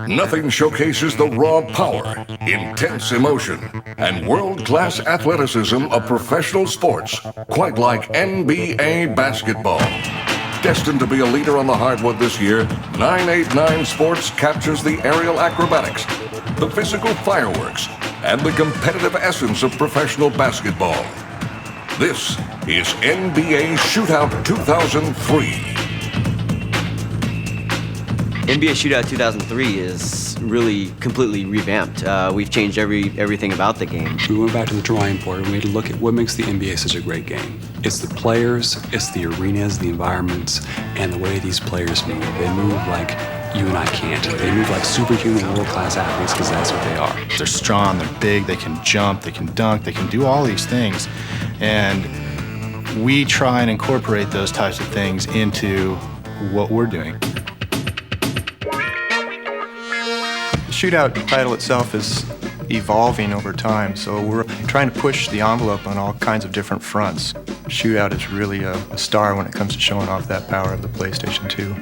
Nothing showcases the raw power, intense emotion, and world-class athleticism of professional sports, quite like NBA basketball. Destined to be a leader on the hardwood this year, 989 Sports captures the aerial acrobatics, the physical fireworks, and the competitive essence of professional basketball. This is NBA ShootOut 2003. NBA ShootOut 2003 is really completely revamped. We've changed everything about the game. We went back to the drawing board and we had to look at what makes the NBA such a great game. It's the players, it's the arenas, the environments, and the way these players move. They move like you and I can't. They move like superhuman world-class athletes because that's what they are. They're strong, they're big, they can jump, they can dunk, they can do all these things. And we try and incorporate those types of things into what we're doing. The ShootOut title itself is evolving over time, so we're trying to push the envelope on all kinds of different fronts. ShootOut is really a star when it comes to showing off that power of the PlayStation 2.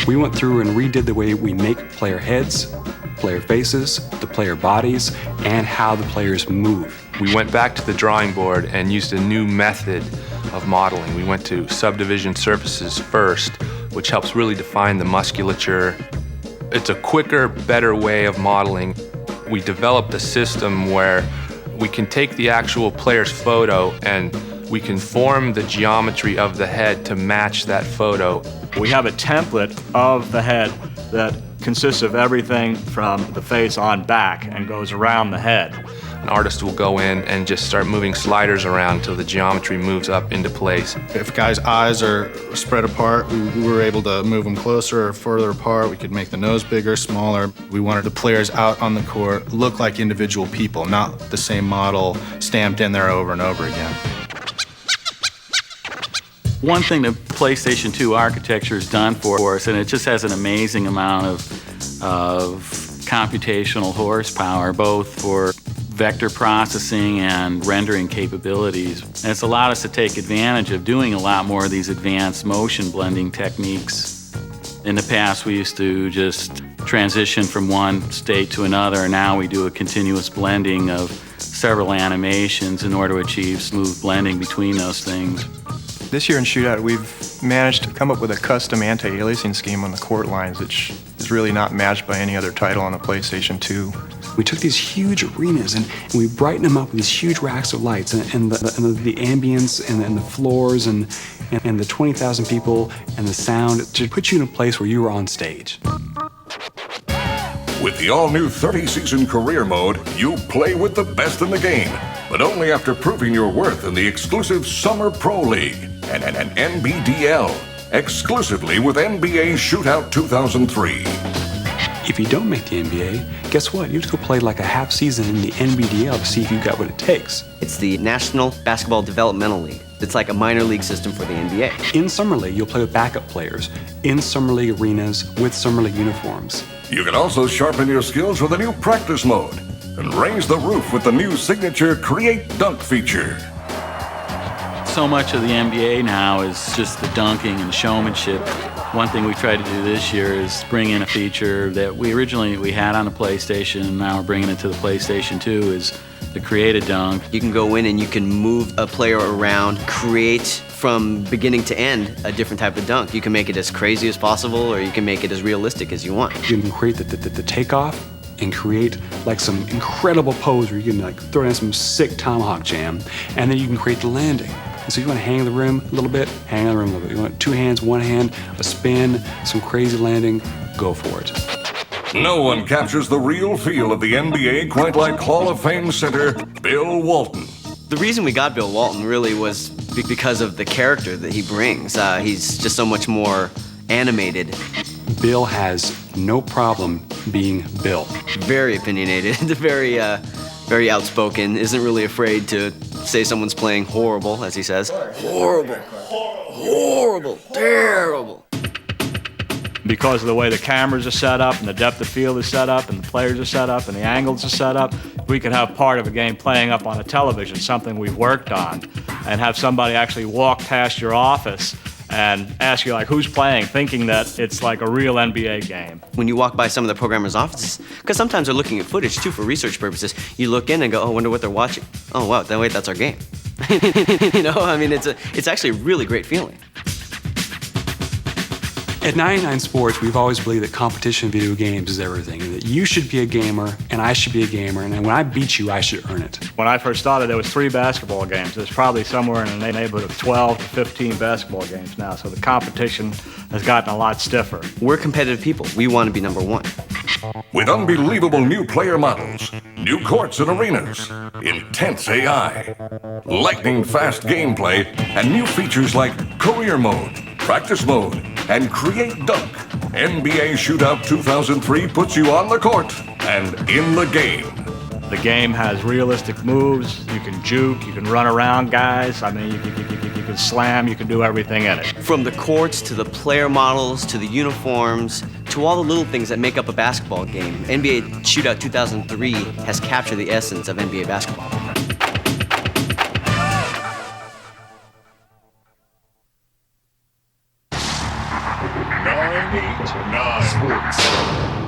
We went through and redid the way we make player heads, player faces, the player bodies, and how the players move. We went back to the drawing board and used a new method of modeling. We went to subdivision surfaces first, which helps really define the musculature. It's a quicker, better way of modeling. We developed a system where we can take the actual player's photo and we can form the geometry of the head to match that photo. We have a template of the head that consists of everything from the face on back and goes around the head. An artist will go in and just start moving sliders around until the geometry moves up into place. If guys' eyes are spread apart, we were able to move them closer or further apart. We could make the nose bigger, smaller. We wanted the players out on the court look like individual people, not the same model stamped in there over and over again. One thing the PlayStation 2 architecture has done for us, and it just has an amazing amount of computational horsepower, both for vector processing and rendering capabilities. And it's allowed us to take advantage of doing a lot more of these advanced motion blending techniques. In the past, we used to just transition from one state to another, and now we do a continuous blending of several animations in order to achieve smooth blending between those things. This year in ShootOut, we've managed to come up with a custom anti-aliasing scheme on the court lines, which is really not matched by any other title on the PlayStation 2. We took these huge arenas and we brightened them up with these huge racks of lights and the ambience and the floors and the 20,000 people and the sound to put you in a place where you were on stage. With the all-new 30-season career mode, you play with the best in the game, but only after proving your worth in the exclusive Summer Pro League and NBDL, exclusively with NBA ShootOut 2003. If you don't make the NBA, guess what? You have to go play like a half season in the NBDL to see if you've got what it takes. It's the National Basketball Developmental League. It's like a minor league system for the NBA. In Summer League, you'll play with backup players in Summer League arenas with Summer League uniforms. You can also sharpen your skills with a new practice mode and raise the roof with the new signature Create Dunk feature. So much of the NBA now is just the dunking and showmanship. One thing we tried to do this year is bring in a feature that we originally had on the PlayStation, and now we're bringing it to the PlayStation 2, is the Create a Dunk. You can go in and you can move a player around, create from beginning to end a different type of dunk. You can make it as crazy as possible, or you can make it as realistic as you want. You can create the takeoff and create like some incredible pose where you can like throw down some sick tomahawk jam, and then you can create the landing. And so you want to hang the rim a little bit, hang on the rim a little bit. You want two hands, one hand, a spin, some crazy landing, go for it. No one captures the real feel of the NBA quite like Hall of Fame center Bill Walton. The reason we got Bill Walton really was because of the character that he brings. He's just so much more animated. Bill has no problem being Bill. Very opinionated, very outspoken, isn't really afraid to say someone's playing horrible, as he says. Horrible, terrible. Because of the way the cameras are set up and the depth of field is set up and the players are set up and the angles are set up, we could have part of a game playing up on a television, something we've worked on, and have somebody actually walk past your office and ask you like who's playing, thinking that it's like a real NBA game. When you walk by some of the programmers' offices, because sometimes they're looking at footage too for research purposes, you look in and go, oh, I wonder what they're watching. Oh, wow, wait, that's our game. You know, I mean, it's actually a really great feeling. At 99 Sports, we've always believed that competition in video games is everything, and that you should be a gamer, and I should be a gamer, and when I beat you, I should earn it. When I first started, there was 3 basketball games. There's probably somewhere in the neighborhood of 12 to 15 basketball games now, so the competition has gotten a lot stiffer. We're competitive people. We want to be number one. With unbelievable new player models, new courts and arenas, intense AI, lightning-fast gameplay, and new features like career mode, practice mode, and create dunk, NBA ShootOut 2003 puts you on the court and in the game. The game has realistic moves. You can juke, you can run around guys. I mean, you can slam, you can do everything in it. From the courts to the player models to the uniforms to all the little things that make up a basketball game, NBA ShootOut 2003 has captured the essence of NBA basketball. 989 Sports.